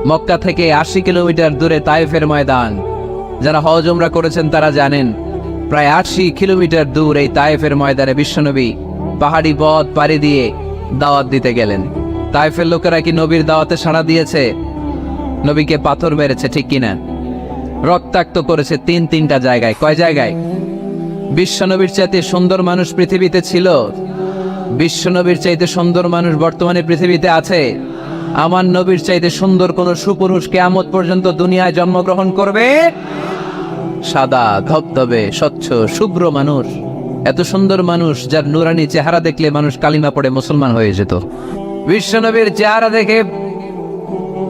মক্কা থেকে 80 কিলোমিটার দূরে তায়েফের ময়দান। যারা হজ উমরা করেছেন তারা জানেন, প্রায় 80 কিলোমিটার দূর এই তায়েফের ময়দানে বিশ্বনবী পাহাড়ি পথ পাড়ি দিয়ে দাওয়াত দিতে গেলেন। তায়েফের লোকেরা কি নবীর দাওয়াতে সাড়া দিয়েছে? নবীকে পাথর মেরেছে, ঠিক কিনা? রক্তাক্ত করেছে তিনটা জায়গায়। কয় জায়গায়? বিশ্বনবীর চাইতে সুন্দর মানুষ পৃথিবীতে ছিল? বিশ্বনবীর চাইতে সুন্দর মানুষ বর্তমানে পৃথিবীতে আছে? আমার নবীর চাইতে সুন্দর কোন সুপুরুষ কিয়ামত পর্যন্ত দুনিয়ায় জন্মগ্রহণ করবে? সাদা ধবধবে স্বচ্ছ শুভ্র মানুষ, এত সুন্দর মানুষ যার নুরানি চেহারা দেখলে মানুষ কালিমা পড়ে মুসলমান হয়ে যেত। বিশ্বনবীর চেহারা দেখে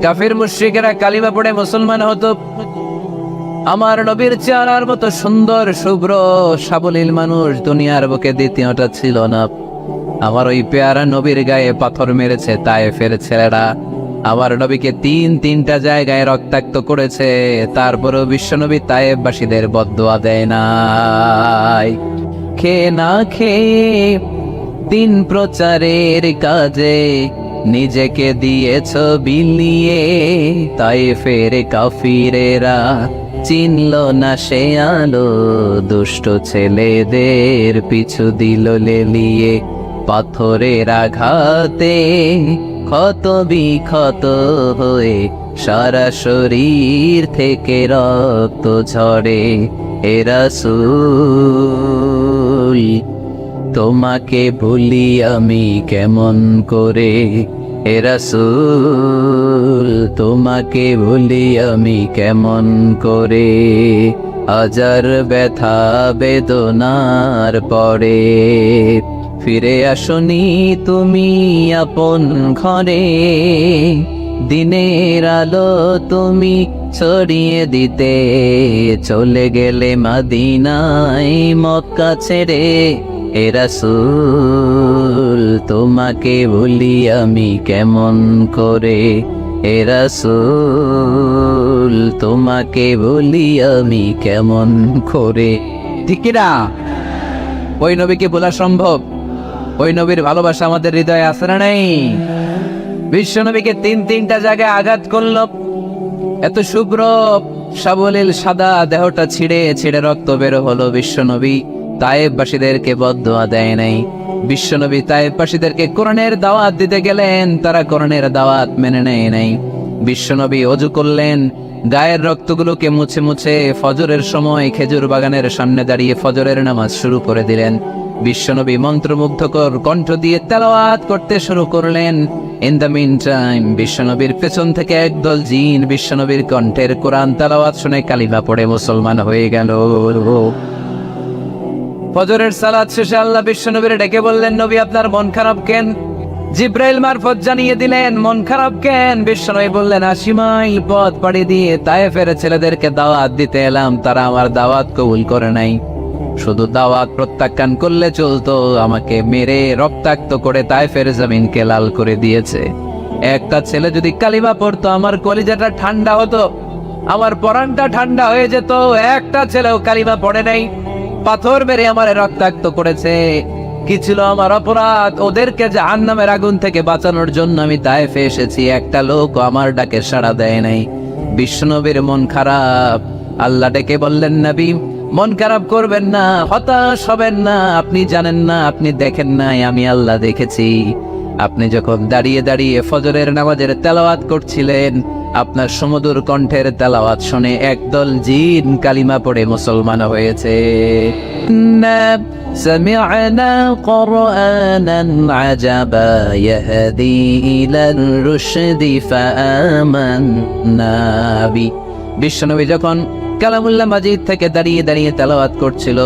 কাফির মুশরিকেরা কালিমা পড়ে মুসলমান হতো। আমার নবীর চেহারার মতো সুন্দর শুভ্র সাবলীল মানুষ দুনিয়ার বুকে দ্বিতীয়টা ছিল না। আমার ওই পেয়ারা নবীর গায়ে পাথর মেরেছে তায়েফের ছেলেরা। আমার নবীকে তিনটা জায়গায় রক্তাক্ত করেছে, তারপরেও বিশ্বনবী তায়েফবাসীদের বদদুয়া দেয় নাই। খেয়ে না খেয়ে দিন প্রচারের কাজে নিজেকে দিয়েছ বিলিয়ে, তায়েফের কাফিরেরা চিনল না সে আলো, দুষ্ট ছেলেদের পিছু দিল লেলিয়ে। পাথরের আঘাতে ক্ষত বিক্ষত হয়ে সারা শরীর থেকে রক্ত ঝরে। হে রাসূল তোমাকে ভুলি আমি কেমন করে, হে রাসূল তোমাকে ভুলি আমি কেমন করে। হাজার ব্যথা বেদনার পরে ফিরে আসনি তুমি আপন ঘরে, দিনের আলো তুমি ছড়িয়ে দিতে চলে গেলে মদিনায় মক্কা ছেড়ে। হে রাসূল তোমাকে ভুলি আমি কেমন করে, হে রাসূল তোমাকে ভুলি আমি কেমন করে। ঠিক না? ওই নবীকে বলা সম্ভব? ওই নবীর ভালোবাসা আমাদের হৃদয়ে আছে না নাই? বিশ্ব নবীকে তিনটা জায়গায় আঘাত করল। এত শুভ্র সাবলীল সাদা দেহটা ছিঁড়ে ছিঁড়ে রক্ত বের হলো। বিশ্বনবী তায়েফবাসীদেরকে বদদুয়া দেয় নাই। বিশ্বনবী তায়েফবাসীদেরকে কোরআনের দাওয়াত দিতে গেলেন, তারা কোরআনের দাওয়াত মেনে নেয় নাই। বিশ্বনবী ওযু করলেন, গায়ের রক্তগুলোকে মুছে মুছে ফজরের সময় খেজুর বাগানের সামনে দাঁড়িয়ে ফজরের নামাজ শুরু করে দিলেন। বিশ্বনবী মন্ত্রমুগ্ধকর কণ্ঠ দিয়ে তেলাওয়াত করতে শুরু করলেন। ইন দ্য মিন টাইম বিশ্বনবীর পেছন থেকে একদল জিন বিশ্বনবীর কণ্ঠের কোরআন তেলাওয়াত শুনে কালিমা পড়ে মুসলমান হয়ে গেল। ফজরের সালাত শেষে আল্লাহ বিশ্বনবীর ডেকে বললেন, নবী আপনার মন খারাপ কেন? জিব্রাইল মারফত জানিয়ে দিলেন মন খারাপ কেন। বিশ্বনবী বললেন, 80 মাইল পথ পাড়ি দিয়ে তায়েফের ছেলেদেরকে দাওয়াত দিতে এলাম, তারা আমার দাওয়াত কবুল করে নাই। শুধু দাওয়াত প্রত্যাখ্যান করলে চলতো, আমাকে মেরে রক্তাক্ত করে তায়েফের জমিনকে লাল করে দিয়েছে। একটা ছেলে যদি কালিমা পড়তো আমার কলিজাটা ঠান্ডা হতো, আমার পরানটা ঠান্ডা হয়ে যেত। একটা ছেলেও কালিমা পড়ে নাই, পাথর মেরে আমার রক্তাক্ত করেছে। কি ছিল আমার অপরাধ? ওদেরকে জাহান্নামের আগুন থেকে বাঁচানোর জন্য আমি তায়েফে এসেছি, একটা লোক আমার ডাকে সাড়া দেয় নাই। বিশ্বনবীর মন খারাপ। আল্লাহ ডেকে বললেন, নবী মন খারাপ করবেন না, হতাশ হবেন না। আপনি জানেন না, আপনি দেখেন নাই, আমি আল্লাহ দেখেছি। আপনি যখন দাঁড়িয়ে দাঁড়িয়ে ফজরের নামাজের তেলাওয়াত করছিলেন, আপনার সুমধুর কণ্ঠের তেলাওয়াত শুনে একদল জিন কালিমা পড়ে মুসলমান হয়েছে। سمعنا قرآنا عجبا يهدي إلى الرشد فآمنا به। বিশ্বনবী যখন কালামুল্লাহ মাজিদ থেকে দাঁড়িয়ে দাঁড়িয়ে তেলাওয়াত করছিল,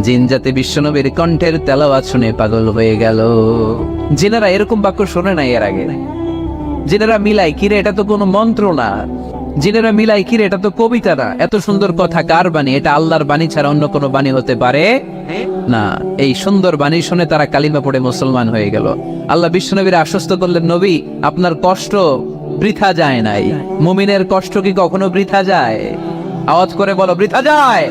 জিন জাতি বিশ্বনবীর কণ্ঠের তেলাওয়াত শুনে পাগল হয়ে গেল। জিনেরা এরকম বাক্য শোনে নাই এর আগে। জিনেরা মিলাই, কিরে এটা তো কোনো মন্ত্র না। জিনেরা মিলাই, কিরে এটা তো কবিতা না। এত সুন্দর কথা কার বাণী? এটা আল্লাহর বাণী ছাড়া অন্য কোনো বাণী হতে পারে না। এই সুন্দর বাণী শুনে তারা কালিমা পড়ে মুসলমান হয়ে গেল। আল্লাহ বিশ্বনবীর আশ্বস্ত করলেন, নবী আপনার কষ্ট বৃথা যায় নাই। মুমিনের কষ্ট কি কখনো বৃথা যায়? আওয়াজ করে বলো, বৃথা যায়?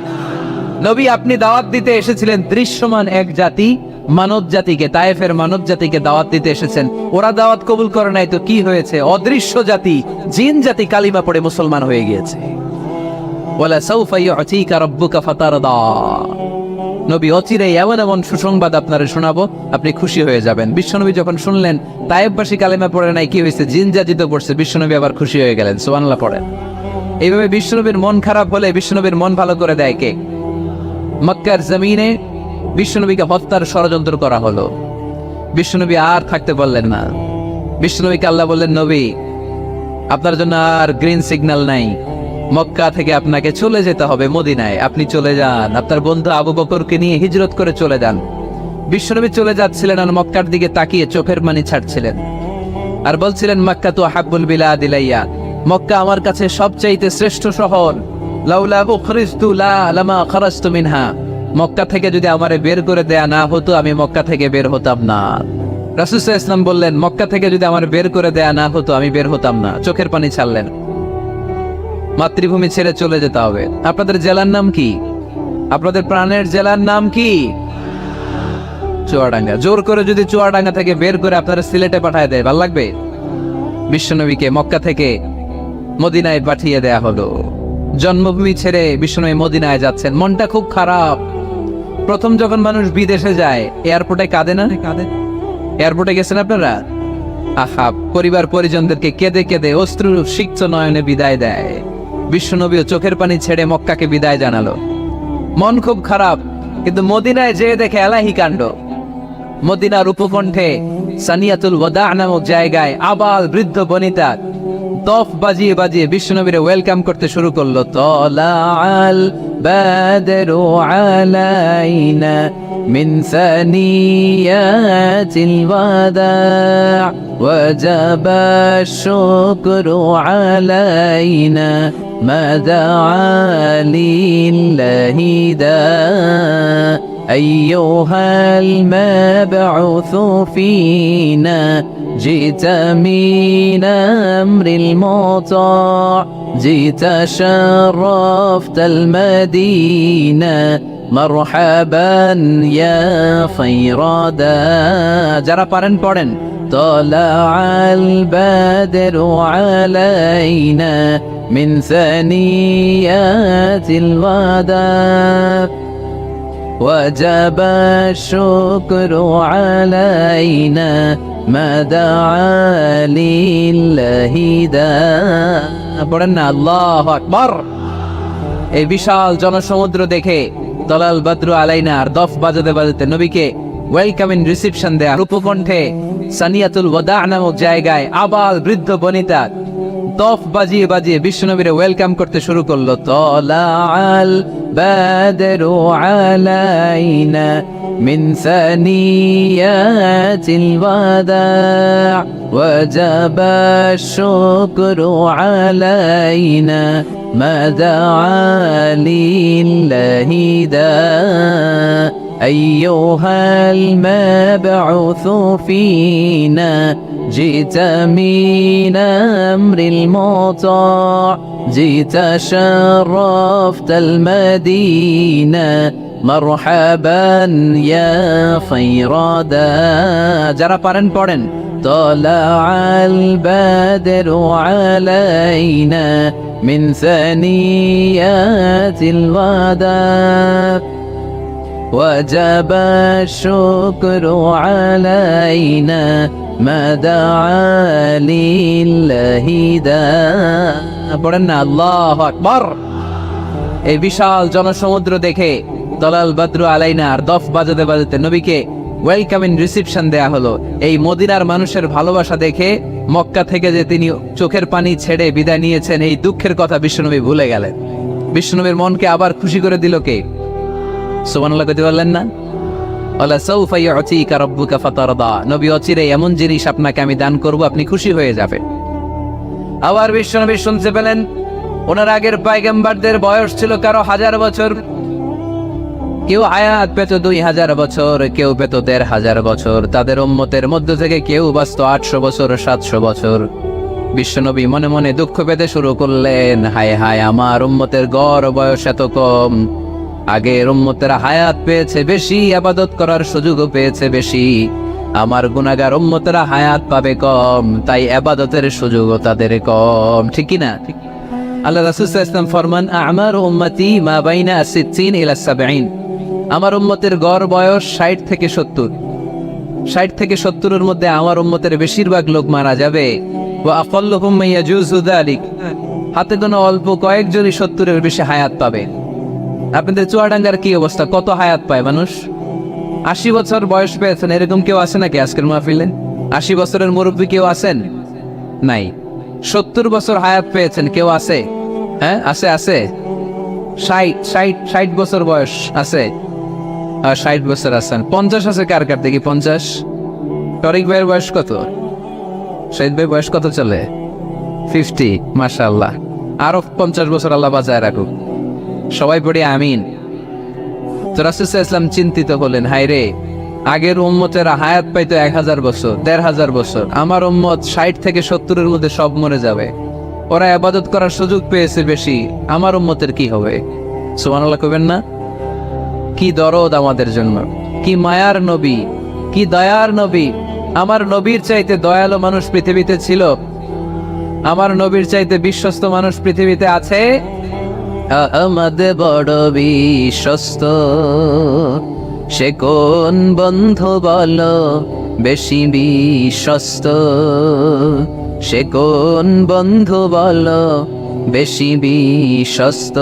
নবী আপনি দাওয়াত দিতে এসেছিলেন দৃশ্যমান এক জাতি মানব জাতিকে, তায়েফের মানব জাতিকে দাওয়াত দিতে এসেছেন। ওরা দাওয়াত কবুল করে নাই তো কি হয়েছে? অদৃশ্য জাতি, জিন জাতি কালিমা পড়ে মুসলমান হয়ে গিয়েছে। ওয়ালা সাউফা ইউতিকা রাব্বুকা ফাতারদা। নবী অচিরেই এমন এমন সুসংবাদ আপনারা শোনাবো, আপনি খুশি হয়ে যাবেন। বিশ্বনবী যখন শুনলেন তায়েফবাসী কালিমা পড়ে নাই, কি হয়েছে? জিন জাতি তো পড়ছে। বিশ্বনবী আবার খুশি হয়ে গেলেন। সুবহানাল্লাহ পড়েন। এইভাবে বিশ্বনবীর মন খারাপ হলে বিশ্বনবীর মন ভালো করে দেয় কে? মক্কার জমিনে বিশ্বনবীকে হত্যার ষড়যন্ত্র করা হলো। বিশ্বনবী আর থাকতে পারলেন না। বিশ্বনবীকে আল্লাহ বললেন, নবী আপনার জন্য আর গ্রিন সিগন্যাল নাই, মক্কা থেকে আপনাকে চলে যেতে হবে মদিনায়। আপনি চলে যান, আপনার বন্ধু আবু বকরকে নিয়ে হিজরত করে চলে যান। বিশ্বনবী চলে যাচ্ছিলেন আর মক্কার দিকে তাকিয়ে চোখের পানি ছাড়ছিলেন আর বলছিলেন, মক্কা তো হাব্বুল বিলাদ ইলাইয়া, মক্কা আমার কাছে সবচাইতে শ্রেষ্ঠ শহর। লাউলা উখরিজতু লা লামা খারাজতু মিনহা, মক্কা থেকে যদি আমারে বের করে দেয়া না হতো আমি মক্কা থেকে বের হতাম না। রাসূল সাল্লাল্লাহু আলাইহি ওয়াসাল্লাম বললেন, মক্কা থেকে যদি আমার বের করে দেয়া না হতো আমি বের হতাম না। চোখের পানি ছাড়লেন। মাতৃভূমি ছেড়ে চলে যেতে হবে। আপনাদের জেলার নাম কি? আপনাদের প্রাণের জেলার নাম কি? চুয়াডাঙ্গা। জোর করে যদি চুয়াডাঙ্গা থেকে বের করে আপনারা সিলেটে পাঠায় দেয়, ভালো লাগবে? বিশ্বনবীকে মক্কা থেকে মদিনায় পাঠিয়ে দেয়া হলো। জন্মভূমি ছেড়ে বিশ্বনবী মদিনায় যাচ্ছেন, মনটা খুব খারাপ। প্রথম যখন মানুষ বিদেশে যায় এয়ারপোর্টে কাঁদে না? এয়ারপোর্টে গেছেন আপনারা? আহা, পরিবার পরিজনদেরকে কেঁদে কেঁদে অশ্রু সিক্ত নয়নে বিদায় দেয়। বিশ্বনবীও চোখের পানি ছেড়ে মক্কাকে বিদায় জানালো। মন খুব খারাপ, কিন্তু মদিনায় যেয়ে দেখে এলাহি কাণ্ড। মদিনার উপকণ্ঠে সানিয়াতুল ওয়াদা নামক জায়গায় আবাল বৃদ্ধ বনিতা দফ বাজিয়ে বাজিয়ে বিশ্বনবীরে ওয়েলকাম করতে শুরু করলো। তলাআল বাদরু আলাইনা মিন সানিয়াতিল ওয়াদা ওয়াজাবা শুকরু আলাইনা মা দাআ লিল্লাহি দা أيها المبعوث فينا جئت من أمر المطاع جئت شرفت المدينة مرحبا يا خير دا যারা পারেন পড়েন طلع البدر علينا من ثنيات الوداع وجب الشكر علينا ما دعا لله داع পড়েন না আল্লাহু আকবার। এই বিশাল জনসমুদ্র দেখে তলাল বদরু আলাইনা আর দফ বাজাতে বাজাতে নবীকে ওয়েলকামিং রিসেপশন দেয়া। উপকণ্ঠে সানিয়াতুল ওয়াদা নামক জায়গায় আবাল বৃদ্ধ বনিতা দফ বাজিয়ে বাজিয়ে বিশ্বনবীরে ওয়েলকাম করতে শুরু করলো। তলাআল বাদরু আলাইনা মিন সানিয়াতিল ওয়াদা ওয়াজাবা শুকরু আলাইনা মা দাআ লিল্লাহি দা أيها المبعوث فينا جئت من أمر المطاع جئت شرفت المدينة مرحبا يا خير دا যারা পারেন পড়েন طلع البدر علينا من ثنيات الوداع وجب الشكر علينا ما دعا لله داع পড়েন না আল্লাহু আকবার। এই বিশাল জনসমুদ্র দেখে তলাল বদরু আলাইনা আর দফ বাজাতে বাজাতে নবীকে ওয়েলকামিং রিসেপশন দেয়া হলো। এই মদিনার মানুষের ভালোবাসা দেখে মক্কা থেকে যে তিনি চোখের পানি ছেড়ে বিদায় নিয়েছেন এই দুঃখের কথা বিশ্বনবী ভুলে গেলেন। বিশ্বনবীর মনকে আবার খুশি করে দিল কে? সুবহানাল্লাহ কইতে পারলেন না? ওয়ালা সাউফা ইউতিকা রাব্বুকা ফাতারদা, নবী অচিরে এমন জিনিস আপনাকে আমি দান করব, আপনি খুশি হয়ে যাবেন। আবার বিশ্বনবী শুনতে পেলেন ওনার আগের পয়গম্বরদের বয়স ছিল কারো 1000 বছর, কেউ হায়াত পেত 2000 বছর, কেউ পেত 1500 বছর। তাদের উম্মতের মধ্য থেকে কেউ বাঁচত 800 বছর 700 বছর। বিশ্বনবী মনে মনে দুঃখ পেতে শুরু করলেন, হায় হায় আমার উম্মতের গড় বয়স এত কম, আগের উম্মতেরা হায়াত পেয়েছে বেশি, ইবাদত করার সুযোগও পেয়েছে বেশি। আমার গুনাহগার উম্মতেরা হায়াত পাবে কম, তাই ইবাদতের সুযোগও তাদের কম। ঠিক কি না? আল্লাহ রাসূল সাল্লাল্লাহু আলাইহি ওয়াসাল্লাম ফরমান, আমার উম্মতি মা বাইনা 60 ইলা 70। আমার উম্মতের গড় বয়স 60 থেকে 70। 60 থেকে 70 এর মধ্যে আমার উম্মতের বেশিরভাগ লোক মারা যাবে। ওয়া আকাল্লুহুম ইয়াজুযু যালিক, হাতে গোনা অল্প কয়েকজনই 70 এর বেশি হায়াত পাবে। আপনাদের চুয়াডাঙ্গার কি অবস্থা? কত হায়াত পায় মানুষ? 80 বছর বয়স পেয়েছেন এরকম কেউ আছে নাকি আজকের মাহফিলে? 80 বছরের মুরব্বী কেউ আছেন? নাই। 70 বছর হায়াত পেয়েছেন কেউ আছে? হ্যাঁ, আছে আছে। 60 বছর বয়স আছে? 60 বছর আছেন। 50 আছে কার কার? দেখি 50। টরিক ভাইয়ের বয়স কত? শহীদ ভাই বয়স কত চলে? 50। মাশাআল্লাহ, আরো 50 বছর আল্লাহ বাঁচায় রাখুক। সবাই পড়ি আমিন। তো রাসূল সাল্লাল্লাহু আলাইহি ওয়াসাল্লাম চিন্তিত হলেন, হায় রে, আগের উম্মতেরা হায়াত পাইতো 1000 বছর, 1500 বছর, আমার উম্মত 60 থেকে 70 এর মধ্যে সব মরে যাবে। ওরা ইবাদত করার সুযোগ পেয়েছে বেশি, আমার উম্মতের কি হবে? সুবহানাল্লাহ কইবেন না? কি দরদ আমাদের জন্য, কি মায়ার নবী, কি দয়ার নবী। আমার নবীর চাইতে দয়ালু মানুষ পৃথিবীতে ছিল? আমার নবীর চাইতে বিশ্বস্ত মানুষ পৃথিবীতে আছে? আহমদ বড় বিশ্বস্ত, সে কোন বন্ধু বলো বেশি বিশ্বস্ত? সে কোন বন্ধু বলো বেশি বিশ্বস্ত?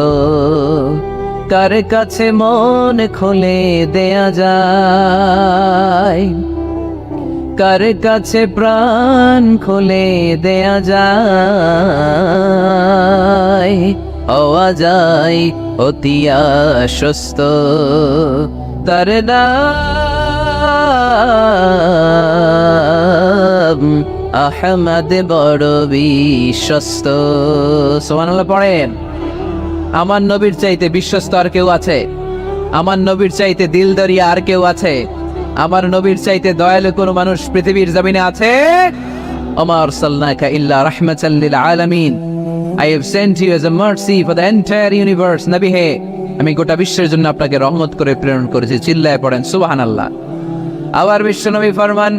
কার কাছে মন খুলে দেয়া যায়, কার কাছে প্রাণ খুলে দেয়া যায়, হওয়া যায় অতি আশ্বস্ত। তার নাম আহমদ বড় বিশ্বস্ত। সুবহানাল্লাহ পড়েন। আমার নবীর চাইতে বিশ্বস্ত আর কেউ আছে? আমার নবীর চাইতে দিলদরিয়া আর কেউ আছে? আমার নবীর চাইতে দয়ালু কোন মানুষ পৃথিবীর জমিনে আছে? ওমা আরসালনাকা ইল্লা রাহমাতাল লিল আলামিন। I have sent you as a mercy for the entire universe. নবী হে, আমি গোটা বিশ্বের জন্য আপনাকে রহমত করে প্রেরণ করেছি। চিল্লায় পড়েন সুবহানাল্লাহ। আবার বিশ্ব নবী ফরমান,